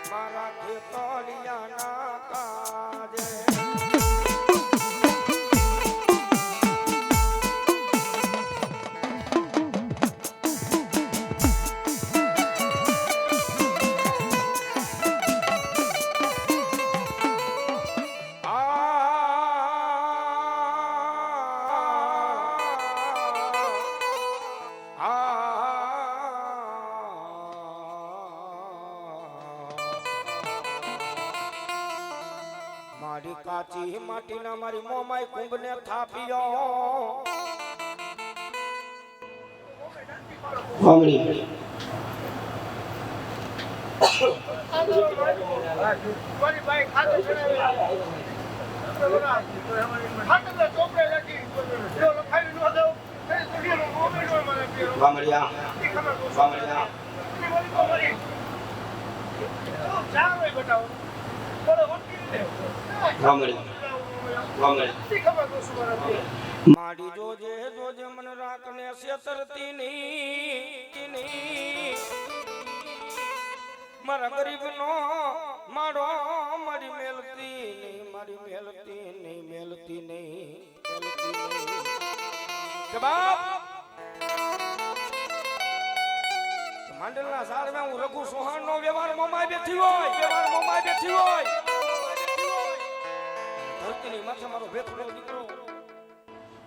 મારા ખેતલિયાના કાજે મારી કાચી માટીના મારી મોમાઈ કુંભને થાપ્યો વામણી મારી ભાઈ ખાતો ચડાવે ખાતર ચોપડે લખી જો લખાઈ ન દો તે સુડીનો મોમેડો મને પીરો વામણિયા વામણિયા ચારે બતાવો બોલો વકીલ મારી જોજે જોજે મન રાખને છેતરતી નહીં મારા ગરીબ નો મારો મારી મેલતી નહીં કે બાપ માંડલના ઝાડમાં હું રઘુ સોહાણ નો વ્યવહાર મોમાઈ બેઠી હોય ધરતીની માથે મારો ભેખડો દીકરો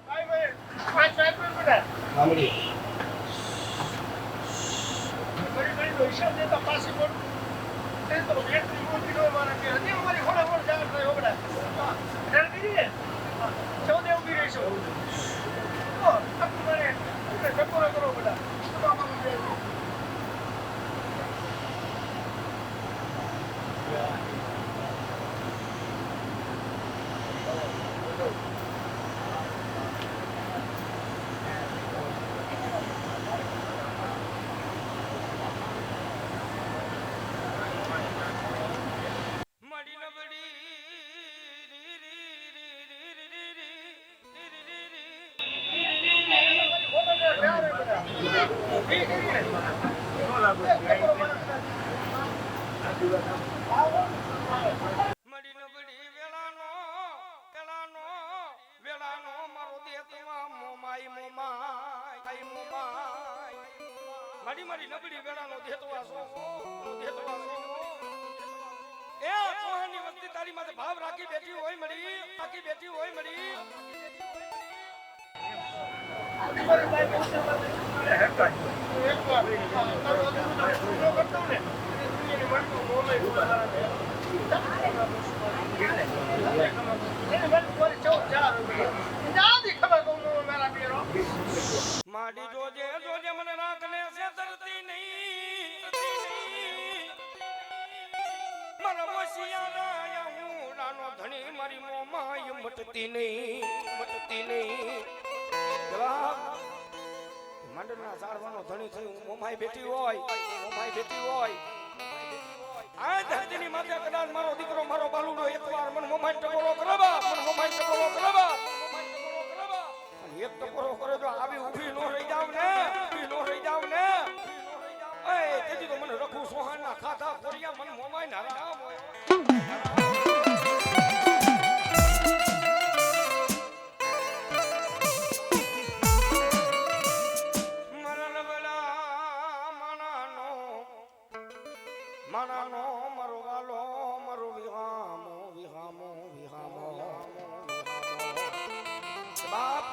આઈ ભાઈ પાંચ સાહેબ બેટા વામણી બડી હિસાબ દેતા પાસી બોલ તે તો બેટરી મોટી નો મારા કે હજી અમારી હોડા હોડ જાગ રહ્યો બેટા ડર ગઈ ને 14 ઉભી રહીશું ઓ તમારે ટકોરા કરો બેટા મારી નબળી વેળાનો દેતવા સો એ કોહાની વસ્તી તારી માથે ભાવ રાખી બેઠી હોય મળી માડી જોજે મને રાખને છેતરતી નહીં મારા વસિયાના હું રાનો ધણી મારી મોમાય મટતી નહીં જવાબ માંડલના ઝાડવાનો ધણી થઈ હું મોમાય બેઠી હોય આ ધરતીની માથે કદાચ મારો દીકરો મારો બાલુડો એકવાર મને મોમાય ટકોરો કરવા એક ટકોરો કરે તો આવી ઊભી નો રહી જાવ ને એ તેથી તો મને રખુ સોહાના ખાતા કોરિયા મને મોમાય ના રામ હોય માનાનો મારો વાલો મારો વિહામો બાપ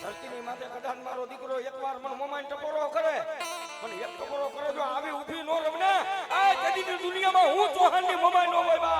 ધરતીની માથે કદાચ મારો દીકરો એકવાર મને મોમાઈ ટકોરો કરે પણ એક ટકોરો કરે જો આવી ઊભી નો રમને આ કદી દુનિયામાં હું ચૌહાણની મોમાઈ નો હોય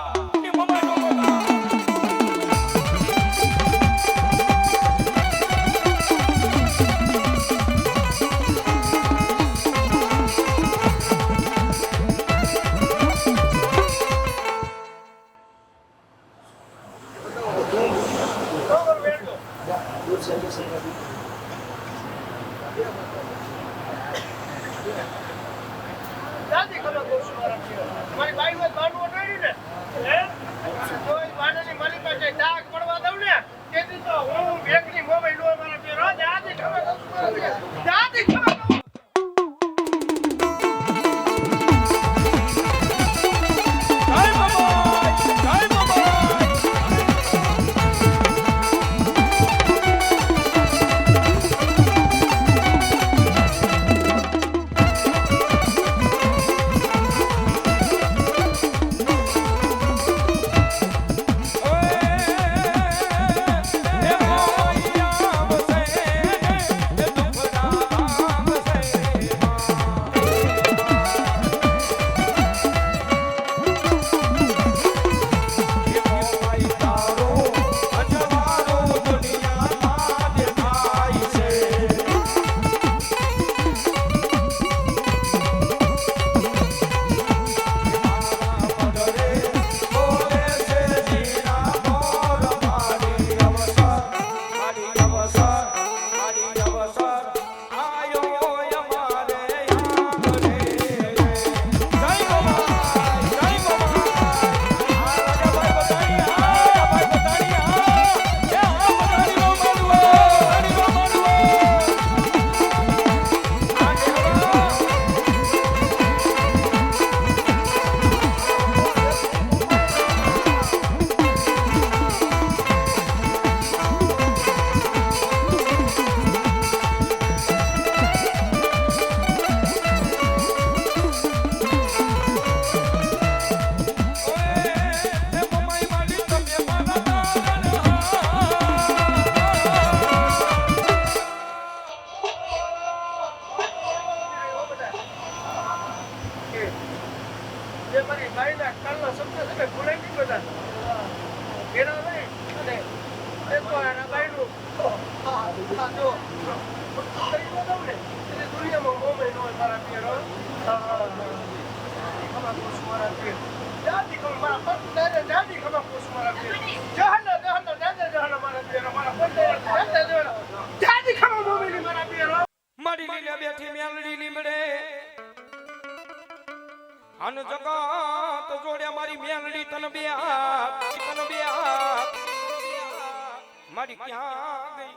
દાદી ખબર કહું છું મારા પીર. મારી બાઈ વાત બાનું અટાડ્યું ને હે તો એ બાનાની માલિક પાસે ડાક પડવા દઉં ને તેથી તો હું બેકની મોબાઈલ લો મારા પીર. દાદી ખબર કહું છું મારા પીર. દાદી ખબર કહું મારી લીલા બેઠી મેલડી લીમડે અન જગત જોડ્યા મારી મેલડી તન બે હાથ મારી ક્યાં ગઈ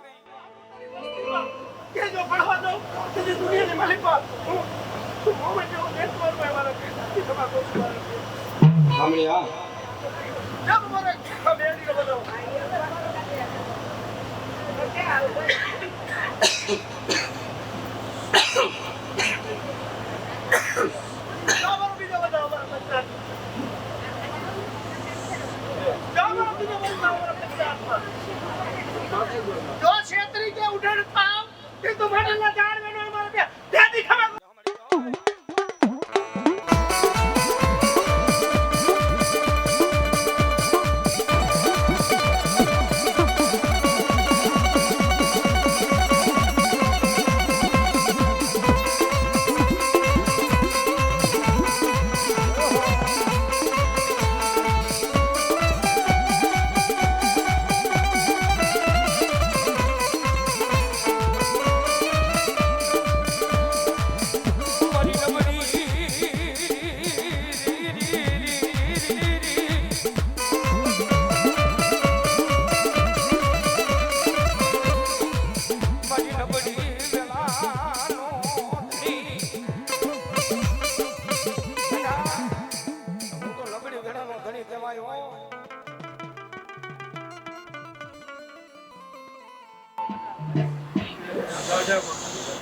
કે જો પડવા દો તે દુનિયાની માલિક હું મોમેન્ટ જો નેટવર્ક પર મારા પીર. ખબર કહું છું મારા પીર. સાંભળ્યા જબ મને બેડી બતાવો જો છેતરી કે ઉડણ થાવ તે તો મને જાણ મેનો મારા બે દાદી ખબર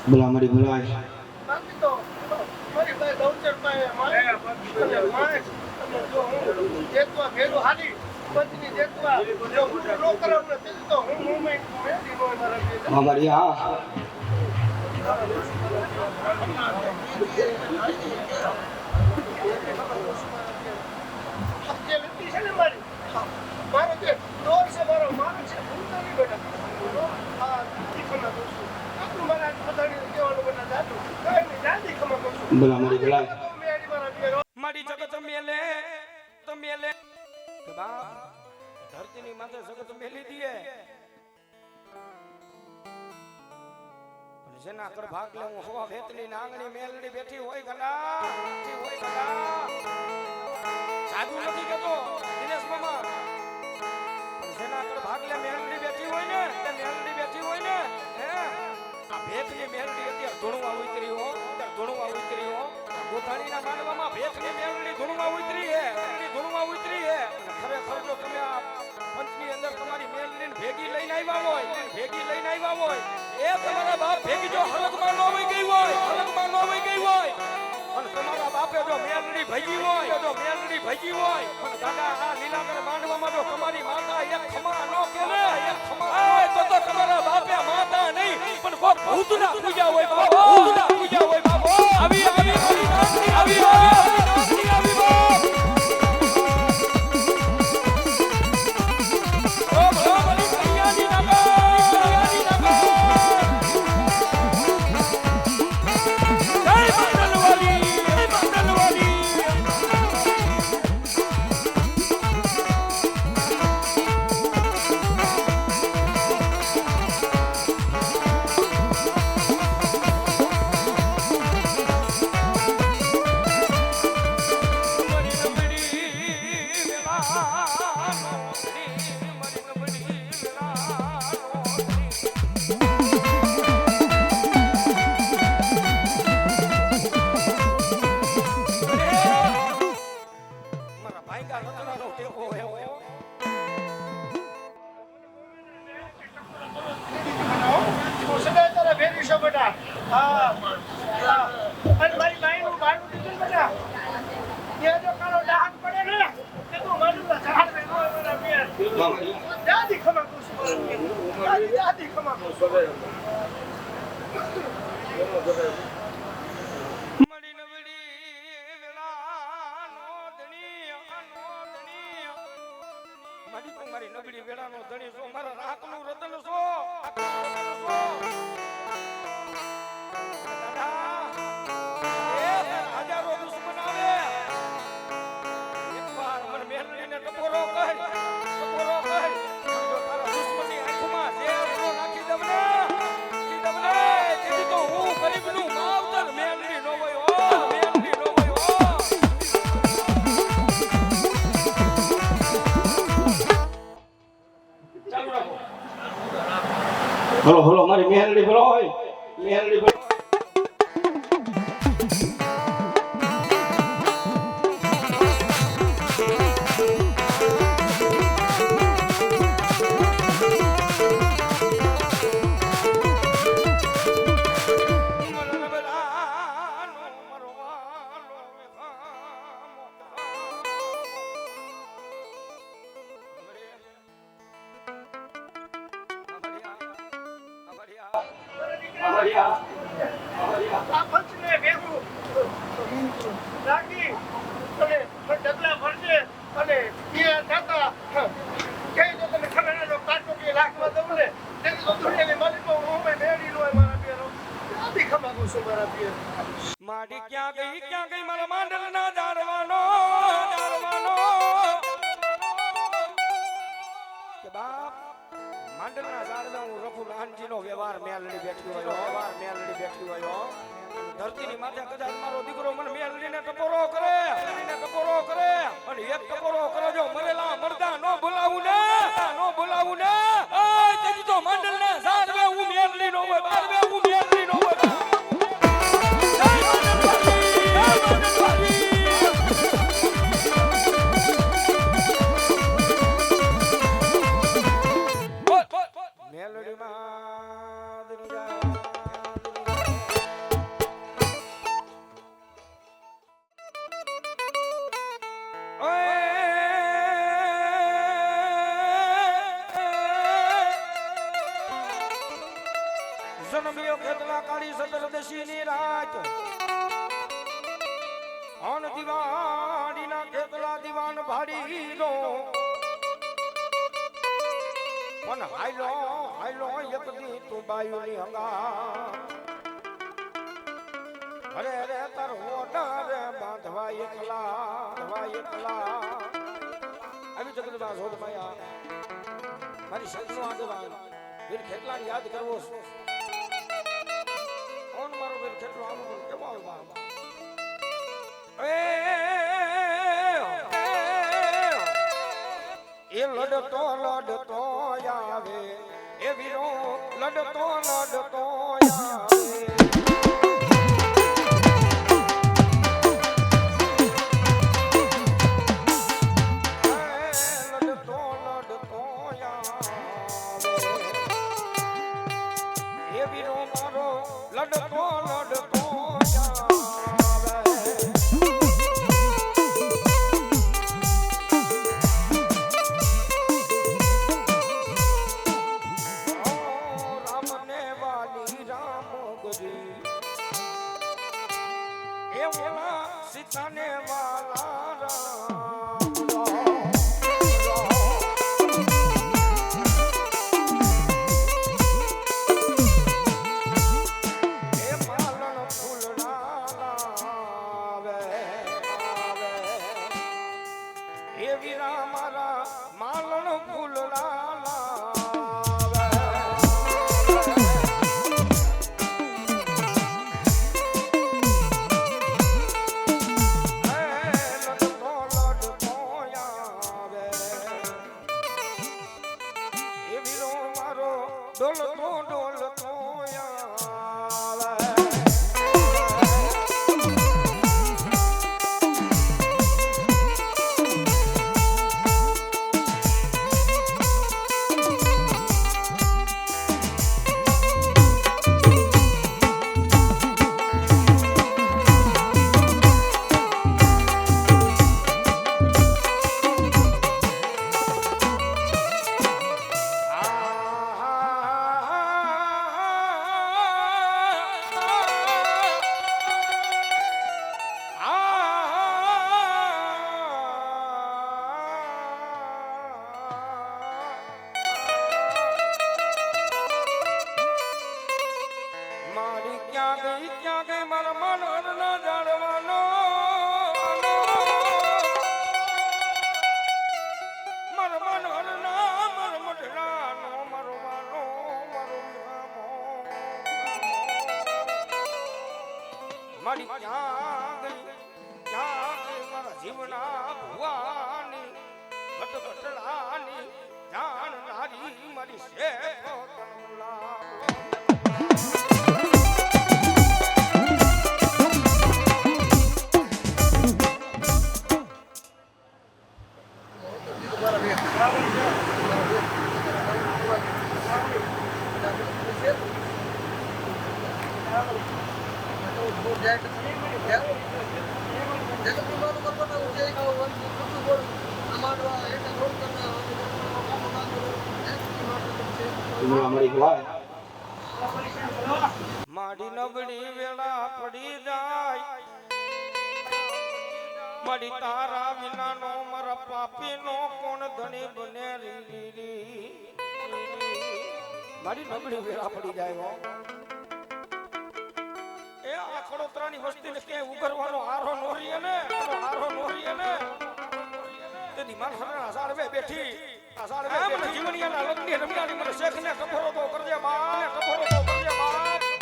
બોલા મારી બોલાય બાકી તો મારી પાસે ગૌચર પાસે માણસ જો હું જેતવા ભેગો હાલી પત્ની જેતવા જો હું નો કરાવ ને તે તો હું મુમેન્ટ મેલી નો મારા બે અમારી હા જે લીધી છે ને મારી મારો જે દોર છે મારો મારો છે ભૂલતો નહીં બેટા આ દીકરા દોસ્તો આટલું મારા બધાની કહેવાનું બધા જાતું કઈ નહીં જાતી ખબર કરું છું બોલા મારી બોલાય મેરી મારા બે મારી જગત મેલે તો મેલે કે બાપ ધરતીની માથે જગત મેલી દીએ જેના કર ભાગ લે હું હવા વેતની નાંગણી મેલડી બેઠી હોય ગડા બેઠી હોય ગડા સાધુ નથી કેતો દિનેશ મામા જેના કર ભાગ લે મેલડી બેઠી હોય ને તે મેલડી બેઠી હોય ને હે આ ભેખની મેલડી અત્યારે ધૂણવા ઉતરી હો અત્યારે ધૂણવા ઉતરી હો ગોથાણીના માંડવામાં ભેખની મેલડી ધૂણવા ઉતરી હે ધૂણવા ઉતરી હે ખરેખર જો તમે આ પંચની અંદર તમારી મેલડીને ભેગી લઈને આવ્યા હોય ભેગી લઈને આવ્યા હોય એ તમારા બાપ ભેગી જો હલકમાં ન વઈ ગઈ હોય હલકમાં ન વઈ ગઈ હોય અને તમારા બાપે જો મેલડી ભજી હોય અને દાદા આ લીલાકર માંડવામાં જો તમારી માતા એક ખમા ન કેને એક ખમા તો તમારા બાપે માતા નહીં પણ કોક ભૂતના પૂજા હોય બાબો ભૂતના પૂજા હોય બાબો આવી આવી આવી આવી મારી નબળી વેળાનો ધણી છો મારા રાખનું રતન છો હજારો દુશ્મન આવે એકવાર મને મેલડીને ટપોરો કર જો તારા દુશ્મનની આંખમાં ઝેર નો નાખી દમને તેથી તો હું ગરીબનું માવતર મેલડી નો હોય મેલડી નો હોય હલો હલો મારી મેલડી બોલો હોય મેલડી બોલો માડી ક્યાં ગઈ મારા માંડલના દાડવાનો કે બાપ માંડલના દાડમાં હું રઘુ નાનજીનો વ્યવહાર મેલડી બેઠી હોય ધરતીની માથે કદાચ મારો દીકરો મને મેલડીને ટપોરો કરે અને એક ટપોરો કરો જો મરેલા મરદા નો બોલાવું ને તેથી તો માંડલના દાડમાં હું મેલડી નો હોય જન્મ્યો ખેતલા કાળી સતરદશીની રાત ઓન દિવાળીના ખેતલા દીવાન ભાડી નો પણ હાયલો એક દી તું બાયુની હંગા અરે તાર હોટા રે બાંધવા એકલા આવી જગતમાં શોધ માયા મારી સંતનો આગેવાન વીર ખેતલાને યાદ કરવો એ લડતો લડતો આવે એ વીરો લડતો લડતો આવે લડતો લડતો રામને વાલી રામ ગરી એ ઓલા સીતાને વાલા રામ મારા માલણ ફૂલ ડોલતો ડોલતો ક્યાં ગઈ મારા મનોહર ના જાણવાનો મારા મનોહર ના મારા મઢડાનો મારો માનો મારો રામો મારી ક્યાં ગઈ મારા જીવના ભુવાની ઘટઘટડાની જાણનારી મારી શેખો તનમુલા મારી નબળી વેળા પડી જાય મારી તારા વિનાનો મારા પાપીનો કોણ ધણી બને મારી નબળી વેળા પડી જાય એ આખડોતરાની વસ્તીને ક્યાંય ઉગરવાનો આરો નોરીએ ને તેની માન હરણા સાળવે બેઠી આ સાળવે બેઠી જીવનિયાના લગ્નની રમ્યાની મને શેખને કફરો તો કરજે બા કફરો તો કરજે બા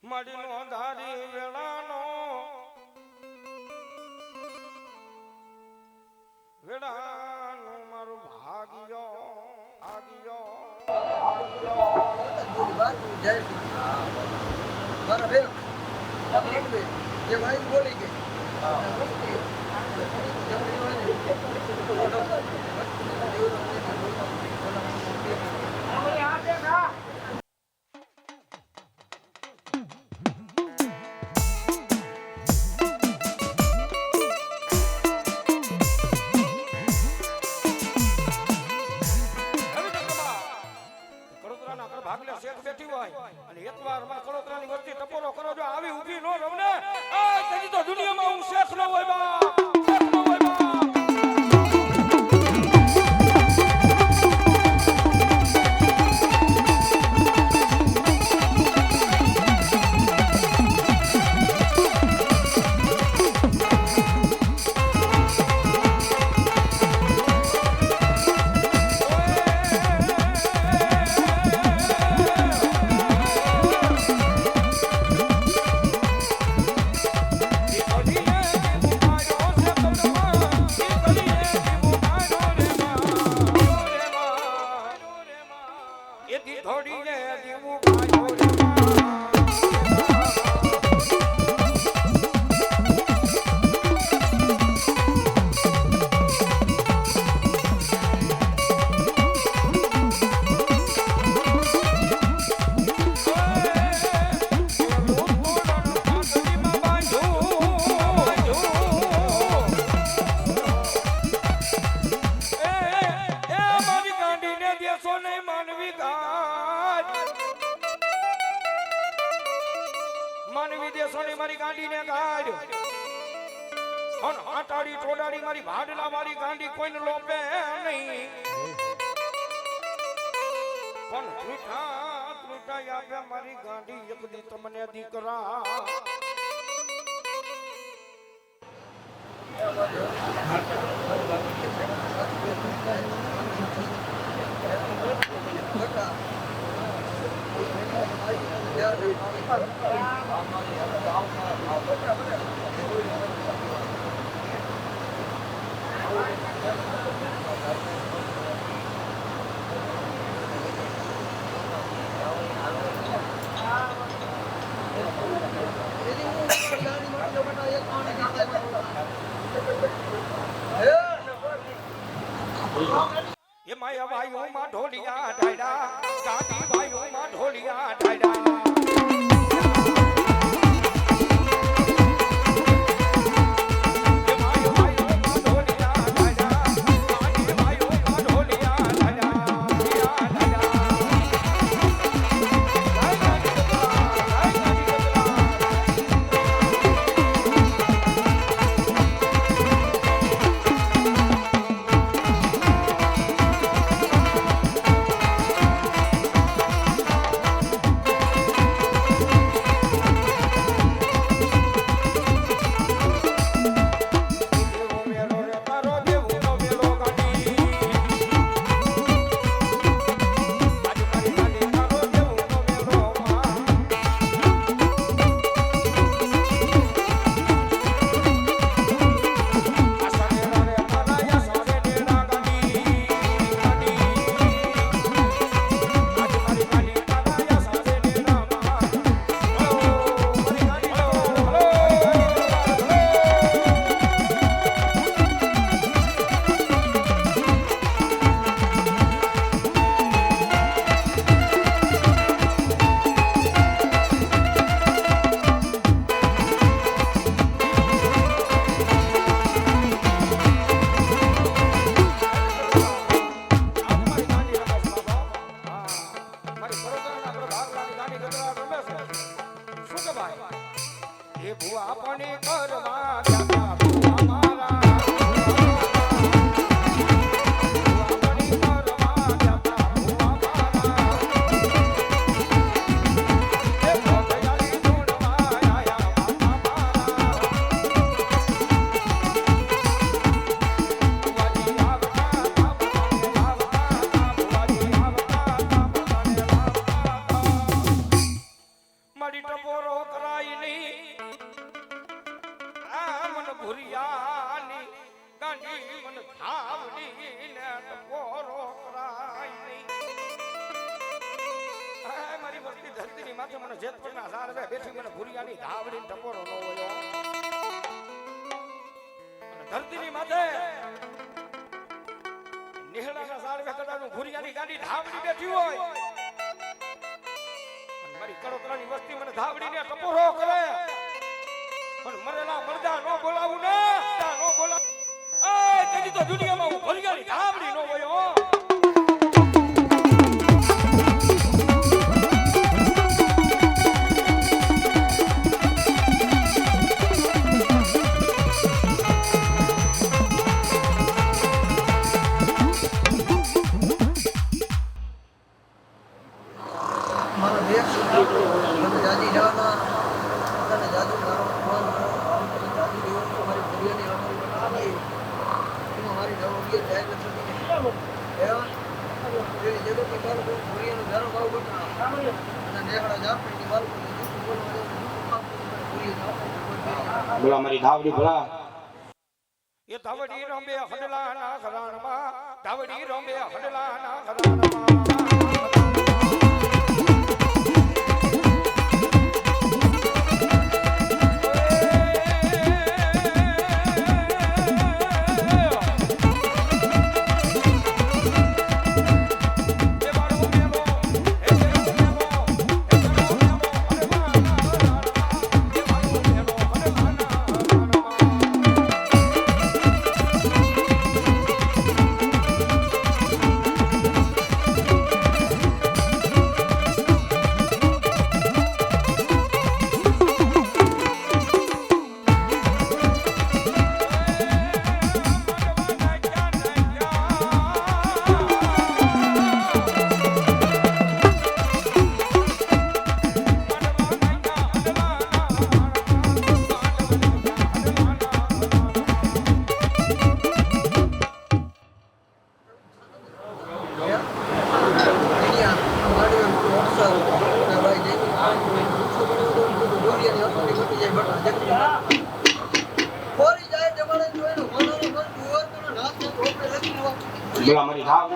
માડીનો ધારી વેળાનો મારું ભાગ્યો જે ભાઈ બોલી ગઈ ભાગલે શેઠ બેઠી હોય અને એકવાર માં કળોતરાની વસ્તી ટપોરો કરો જો આવી ઊભી નો રમને આ તો દુનિયામાં હું શેઠ ન હોય બા શેઠ ન હોય બા સમય મારી ગાંડીને કાઢ પણ આટાડી ટોડાડી મારી ભાડલા મારી ગાંડી કોઈને લોપે નહીં પણ ત્રુટા આપે મારી ગાંડી એક દી તમને દીકરા એ માયા ભાઈઓ માં ઢોલિયા ઢાડા ગાંધી ભાઈઓ માં ઢોલિયા ઢાડા ધરતીની માથે નિહળાના સાળવે કદાનું ભુરિયાની ગાડી ધાવડી બેઠી હોય મારી કડોતરાની વસ્તી મને ધાવડીને ટપોરો કરે પણ મરેલા મરદા નો બોલાવું ને નો બોલાવું એ તેની તો દુનિયામાં હું ભુરિયાની ધાવડી નો હોય બોલા મારી ધાવડી ભલા એ ધાવડી રંબે હડલાના ઘરાણમાં ધાવડી રંબે હડલાના ઘરાણમાં ફોરી જાય જમાડે જોઈને હોનાનો ઘર જુવાર તો નાથ ને ઢોપે લખી લો બોલા મારી ધાવ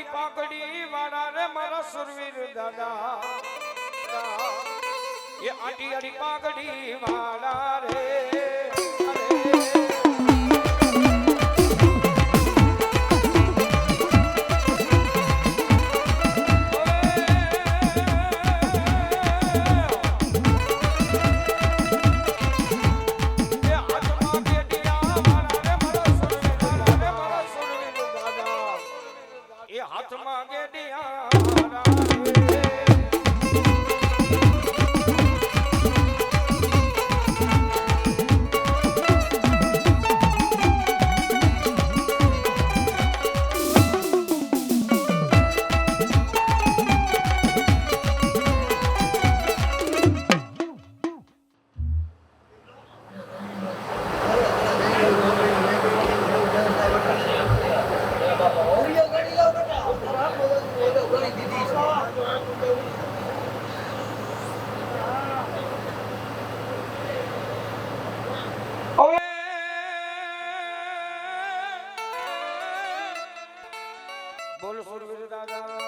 પાકડી વાળા રે મારા સુરવીર દાદા એ આટી પાકડી વાળા રે બોલ સુરવીર દાદા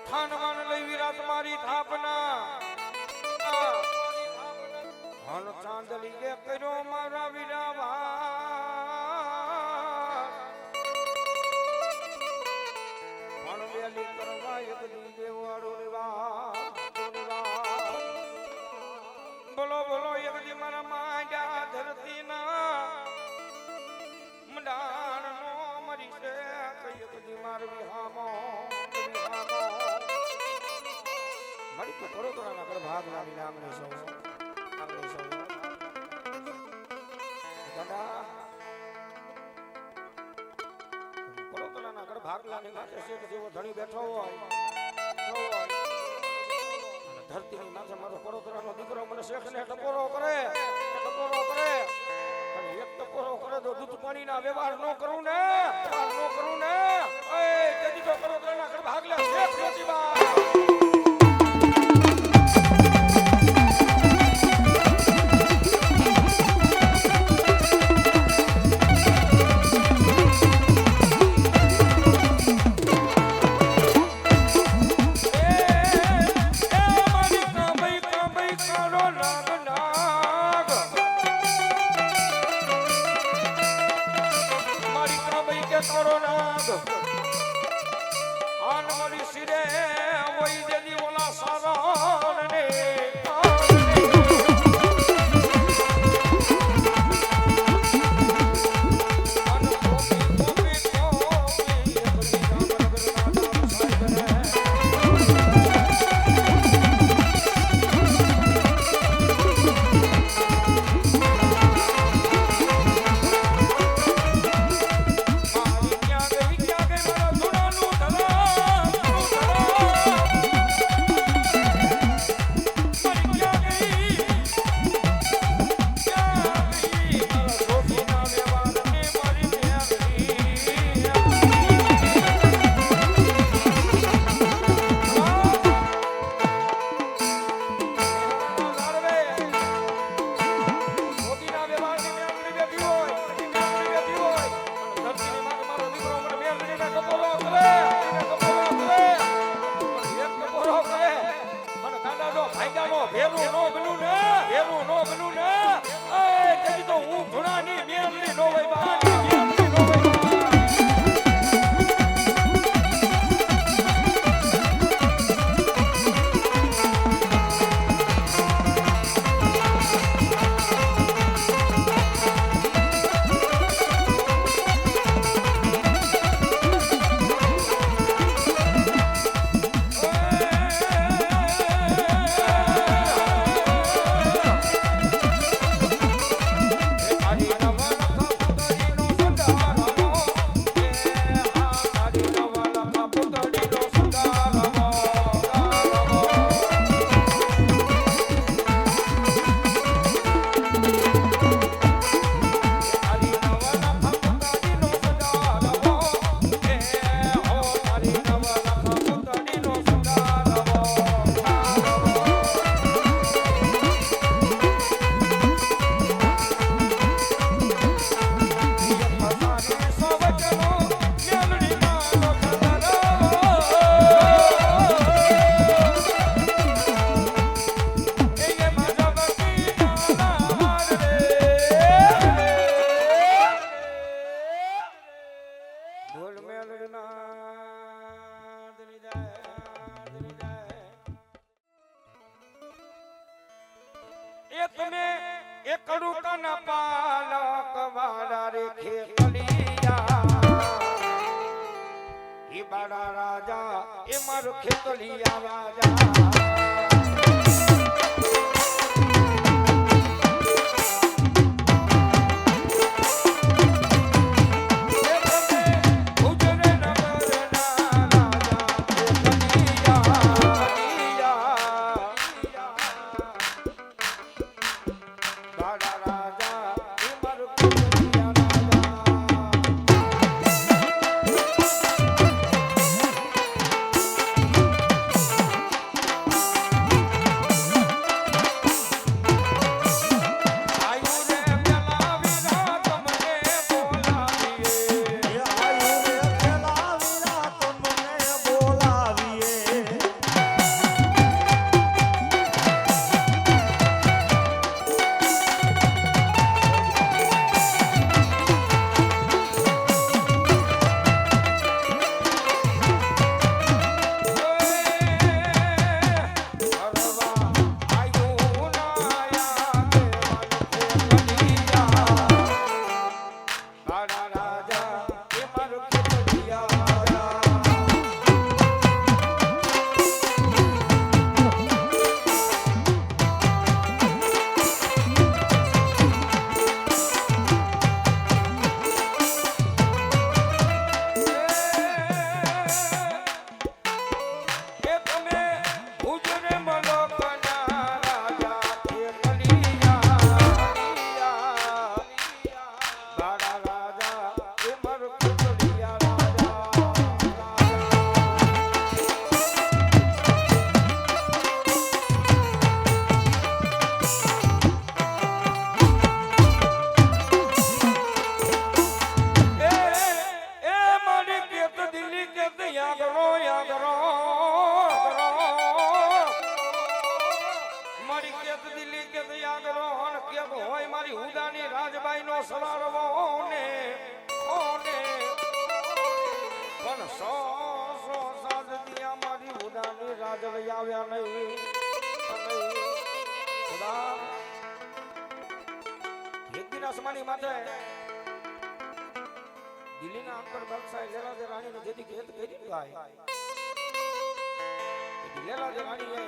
થાનવાન લઈ વિરાટ મારી થાપના હન ચાંદલી કે કર્યો મારા વિરાવા હન વેલી કરવા એક દી દેવાળો લેવા બોલો બોલો એક દી મારા માંડ્યા ધરતી ના મંડાણ નો મરી છે કઈ એક દી માર વિહામો મારી તો કરો તો ના કર ભાગ લાવી નામની સૌ દાદા કરો તો ના કર ભાગ ભાગલાની માથે શેઠ જેવો ધણી બેઠો હોય અને ધરતીની માથે મારો પડોતરાનો દીકરો મને શેઠને ટકોરો કરે અને એક ટકોરો કરે તો દૂધ પાણીના વ્યવહાર ન કરું ને તેથી તો પડોતરાના ઘર ભાગલા શેઠ નથી બા કાજલ આવ્યા નહીં ખુદા એક દિન આસમાની માથે દિલ્હીના અંકર બાદશાહ લેલાદે રાણીને જેથી ખેત કરી ગાય લેલાદે રાણીએ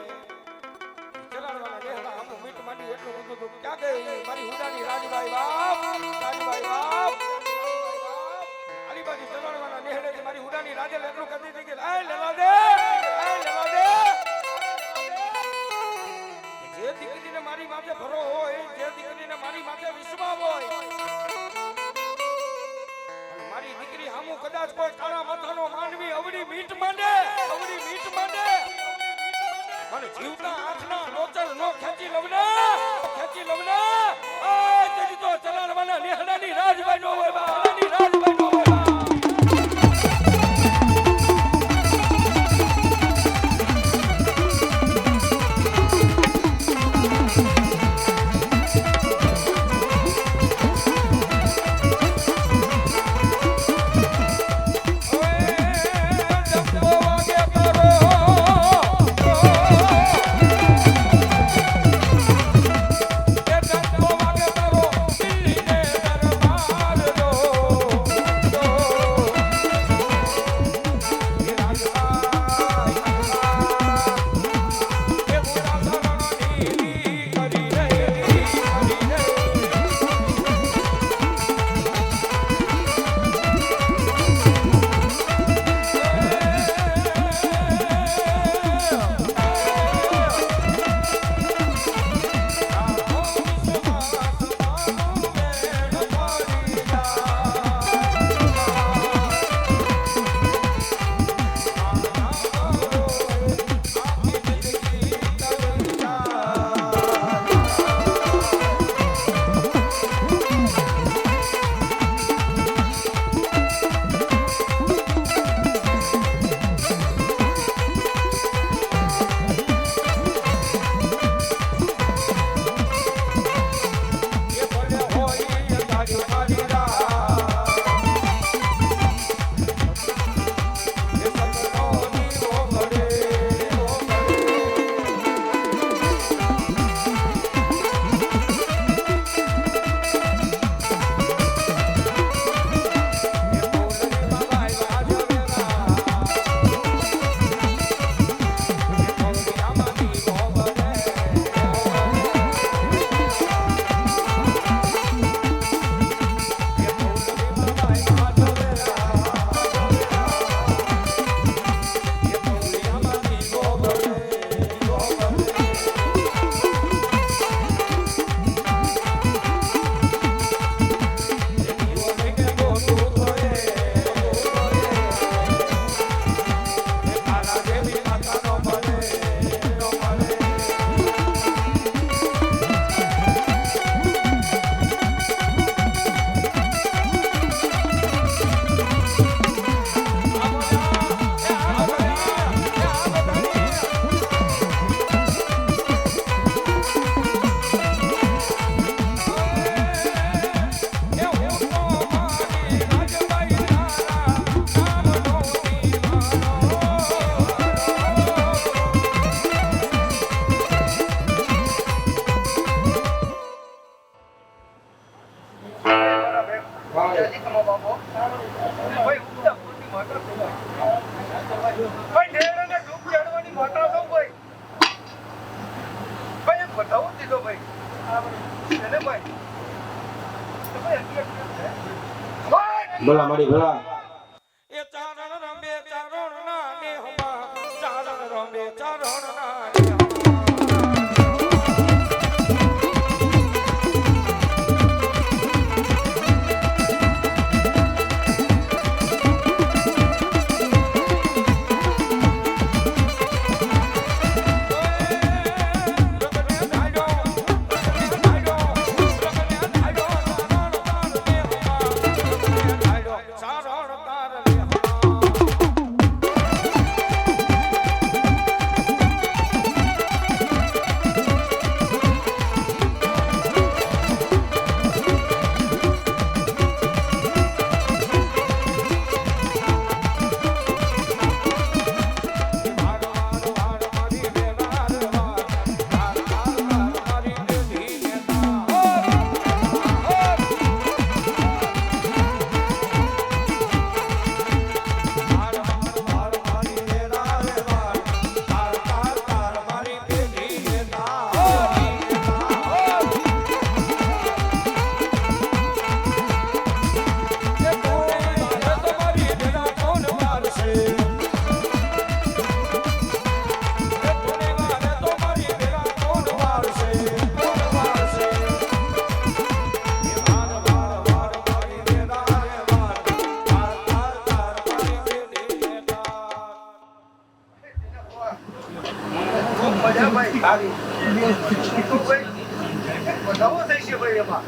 ચલાડવાના લેહડા આમ મીટ માંડી એટલું બધું તો ક્યાં ગઈ મારી હુડાની રાજબાઈ બાપ આલીબાજી ચલાડવાના લેહડે મારી હુડાની રાજે એટલું કદી હતી કે લાય લેલાદે જે દીકરીને મારી માથે ભરો હોય જે દીકરીને મારી માથે વિશ્વાસ હોય મારી દીકરી હામુ કદાચ કોઈ કાળા માથાનો માનવી અવળી મીટ માંડે મને જીવતા આંખના લોચર નો ખેંચી લવના આ તેજી તો ચલાડવાના નેહડાની રાજબાઈ નો હોય બાની રાજબાઈ નો હોય બોલા મારી ભલા એ ચારણ રમે ચારણ ના નેહમાં ચારણ રમે ચારણ ના નેહમાં બોલા મજા ભાઈ આવી તો ભાઈ વધાવો થઈ છે ભાઈ એમાં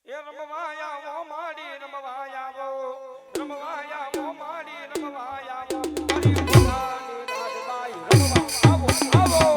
એ રમવાયા વો માડી રમવાયા વો રમવાયા વો માડી રમવાયા વો મારી ઉડાની રાજબાઈ રમવા આવો આવો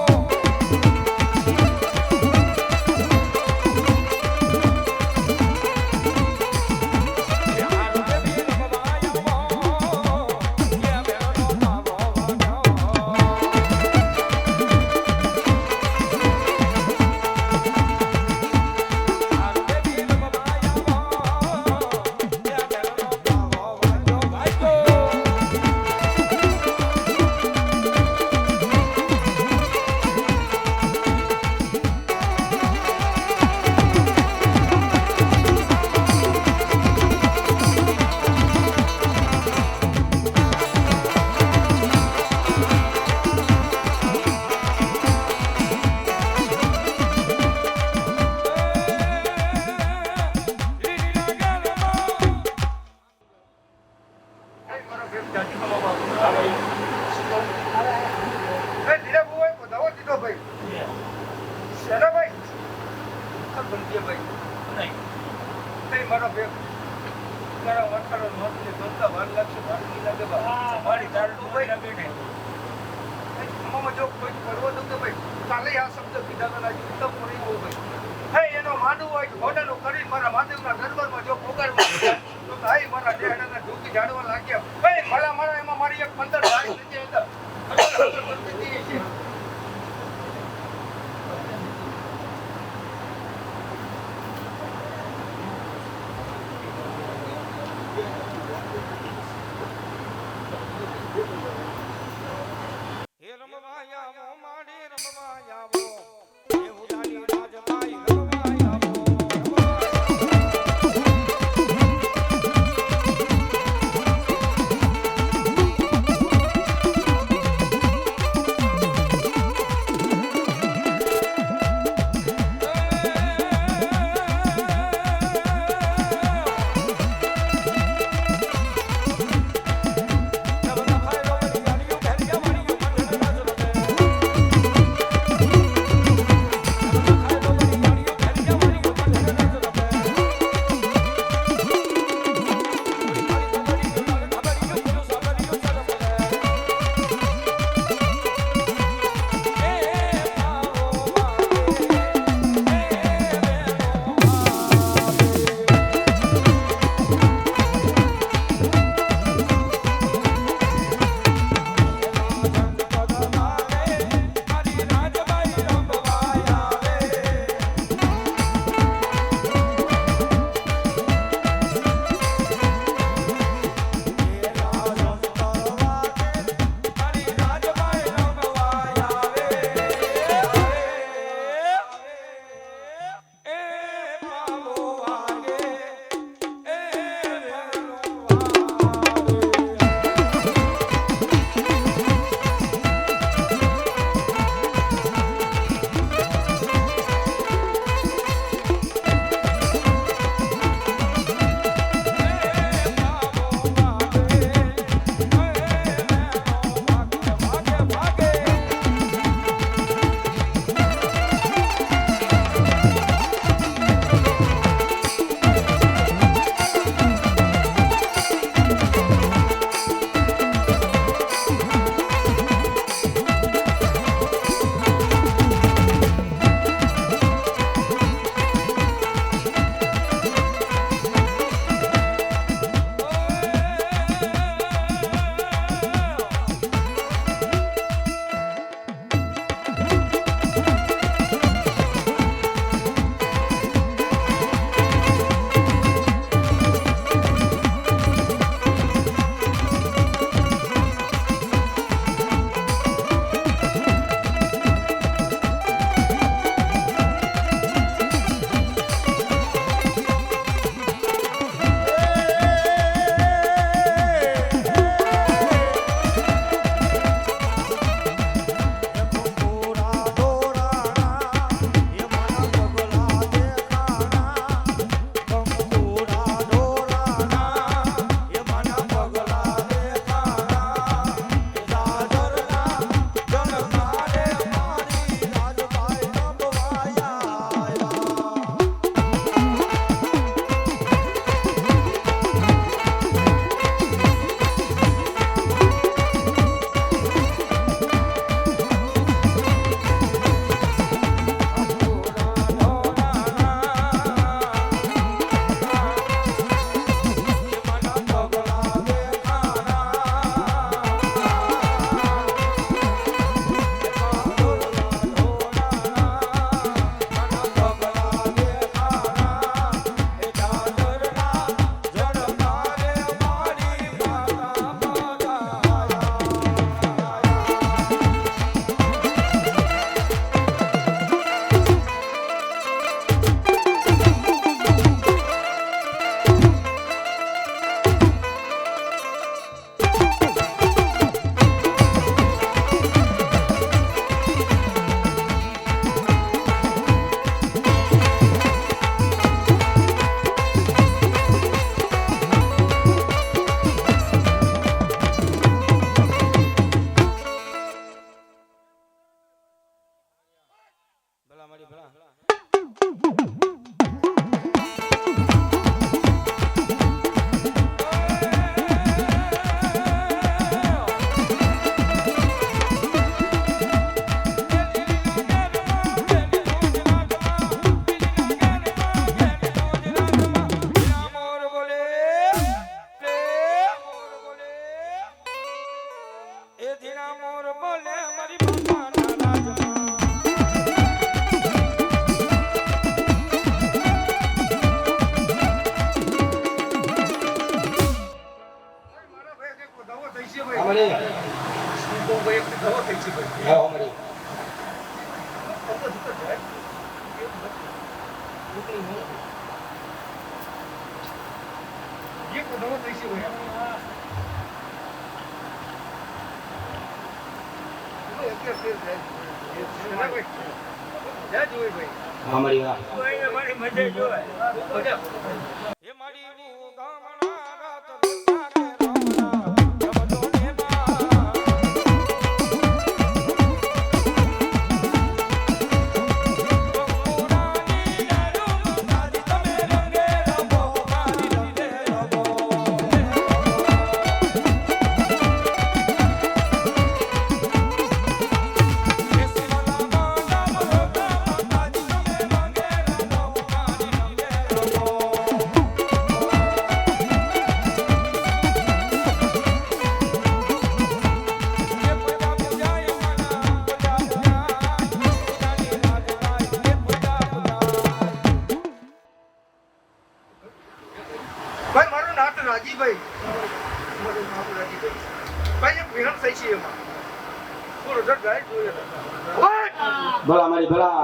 ઝીણા મોર બોલે મારી માતાના રાજમાં મારા ભાઈ કે દવા થઈ છે ભાઈ અમારે તો ભાઈ એક દવા થઈ છે ભાઈ હા અમારે એક દવા થઈ છે ભાઈ અમારી વાત મારી મજા જોવે હે મારી હું ગામના રાત રોતા કે રમણા રમજો ને બા બપોરાની દારૂ મારી તમે રંગે રમો મારી રંગે રમો કેસવાના માના રોતા મારી તમે રંગે રમો મારી રંગે રમો ભાઈ મારું નામ તો રાજીભાઈ મારું નામ રાજીભાઈ ભાઈ એક વિહણ થઈ છે એમાં થોડો જટ ગાય જોઈએ ભલા અમારી ભલા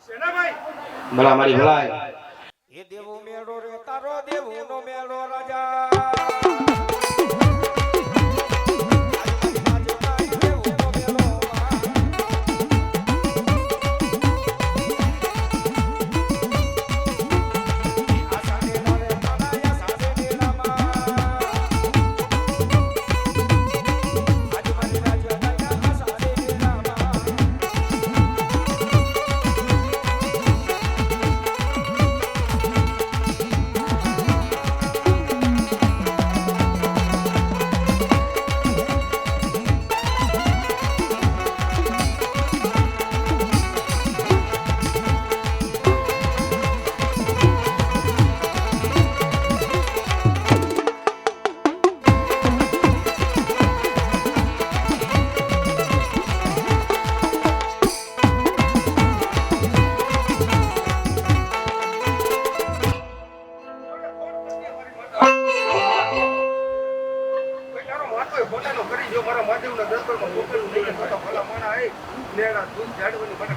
સેનાભાઈ ભલા અમારી ભલા એ દેવો મેળો રે તારો દેવનો મેળો રાજા પોતાનો કરી જો મારા મહાદેવના દરબારમાં મોકલું લઈને મારા ભલા માણા આવી લેણા દૂધ ઝાડવાની મને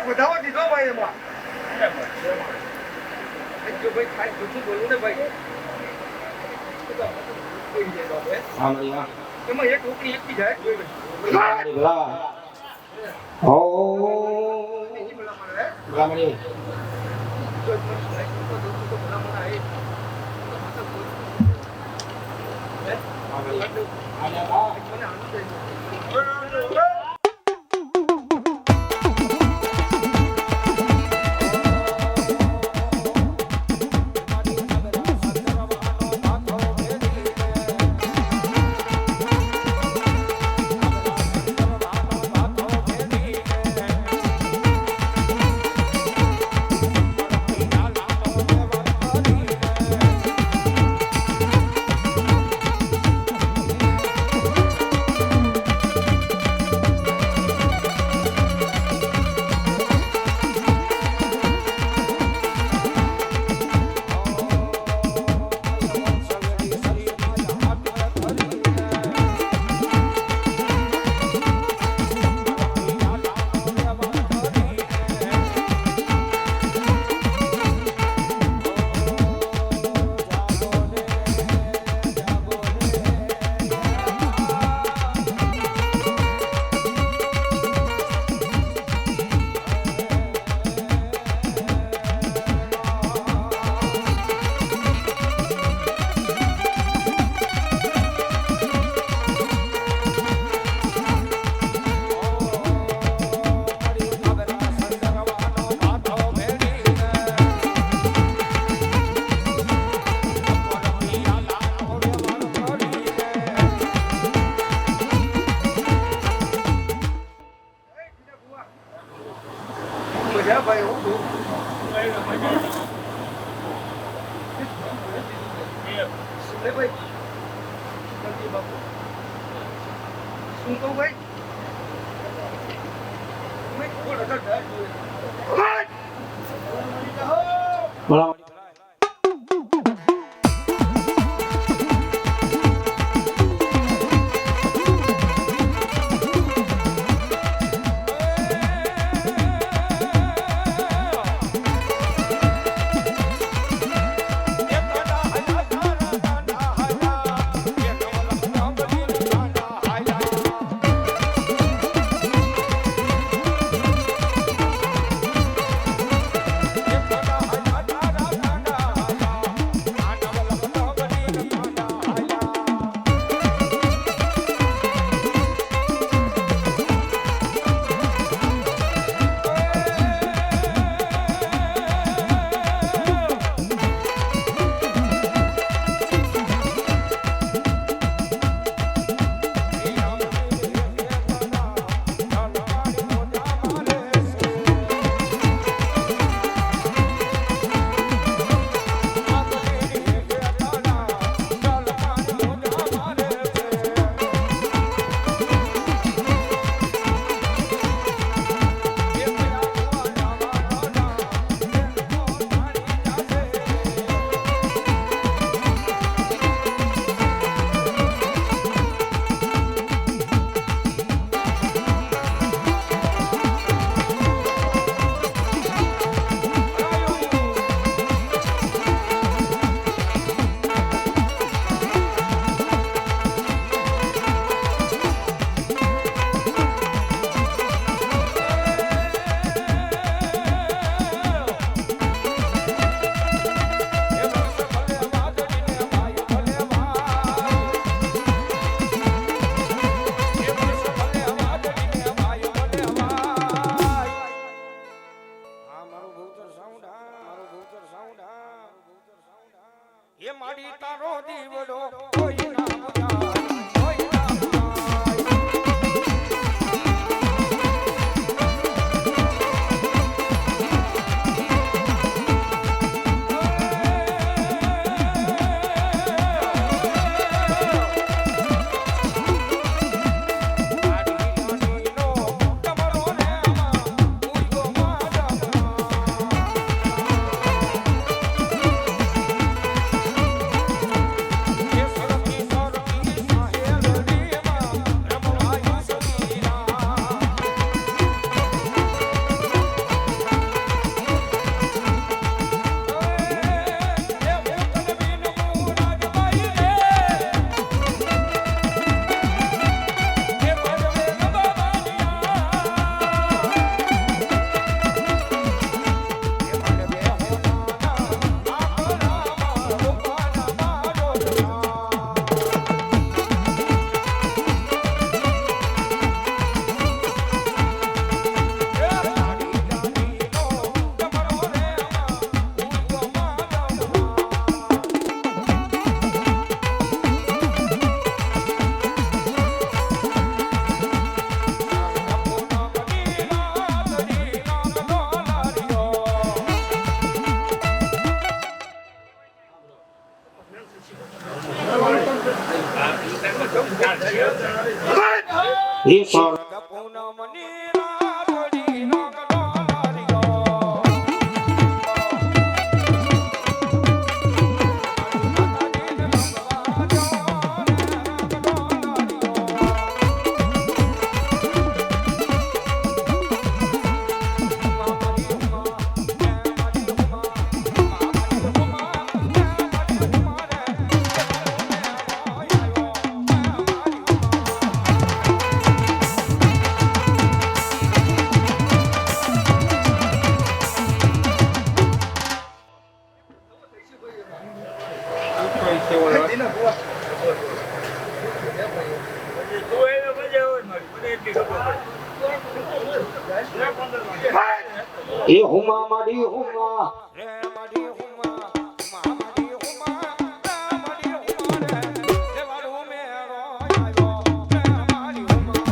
વધાવો દીધો ભાઈ એમાં જો ભાઈ ખાઈ જૂઠું બોલું ને ભાઈ હા મળી હા એમાં એક ઓકરી એકથી જાય જોઈ લેજો. મળી ભલા હો ભલા મળી હા મળી આલ્યા મજા ભાઈ હું બહુ સુલે ભાઈ જલ્દી બાપુ શું કહું ભાઈ મેં થોડા કરતા ભલા એ માડી તારો દીવડો કોઈ ના બુઝાય, કોઈ ના બુઝાય. Yes, sir. એ પણ પૂનમની રાતડી રંગડોળારિયો. એ હુમા મારી હુમા રે મારી હુમા, હુમા મારી હુમા, રે મારી હુમા રે. દેવાળું મેળો આવ્યો, રે મારી હુમા.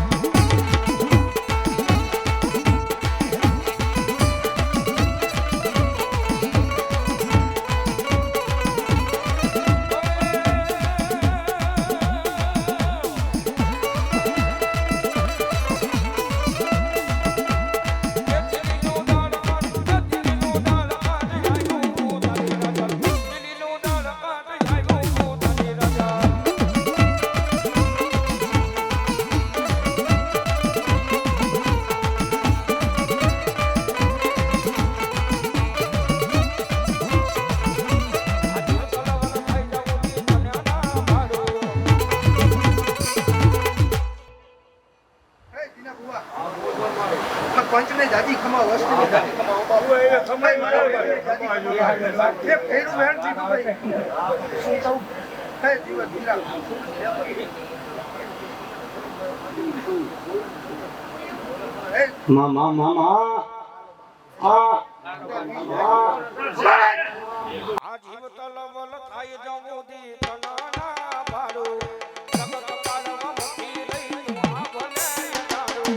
પંચને જાજી ખમા વસ્તુ મામા મામા આ આ જીવ તલવલ થાય જવું દી તનાના ભાડું. જગત પાડવા મુઠી લઈ આ ભલે તારું.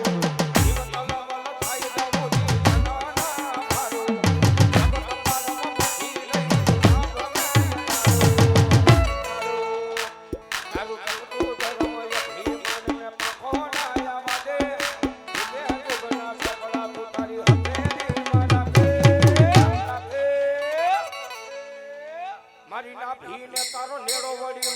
જીવ તલવલ થાય જવું દી તનાના ભાડું. જગત પાડવા મુઠી લઈ આ ભલે તારું. તારું તપતું ધર્મ યથી મનને પખોડાયા વાદે. જીવે જુગના સપડા તું તારી હથેળીમાં રાખે. મારી નાભીને તારો નેડો વળી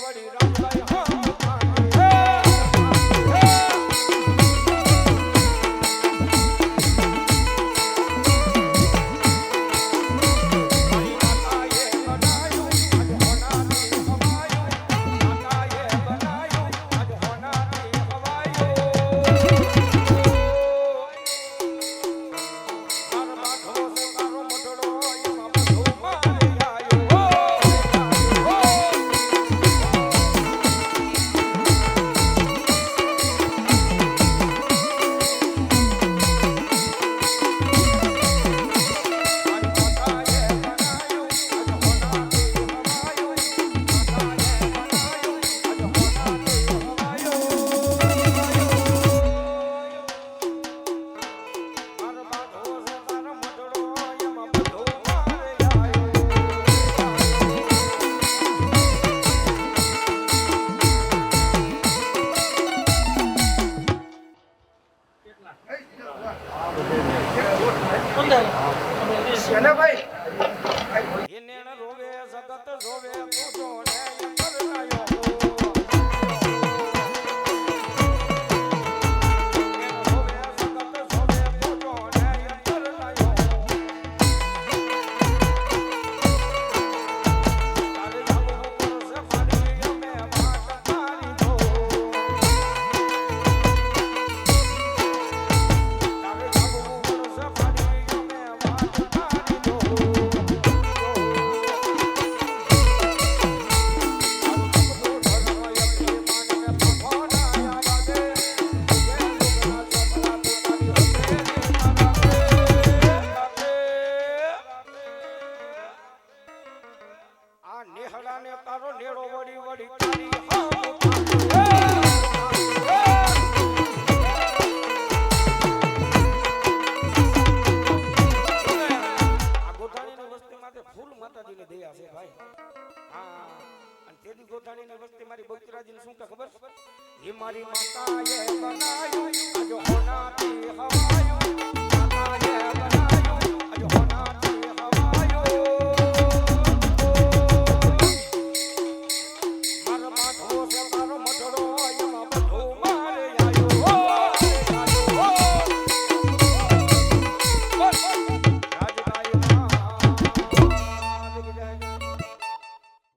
મારી માતાએ બનાયું આજ હોનાથી હવાયું માતાએ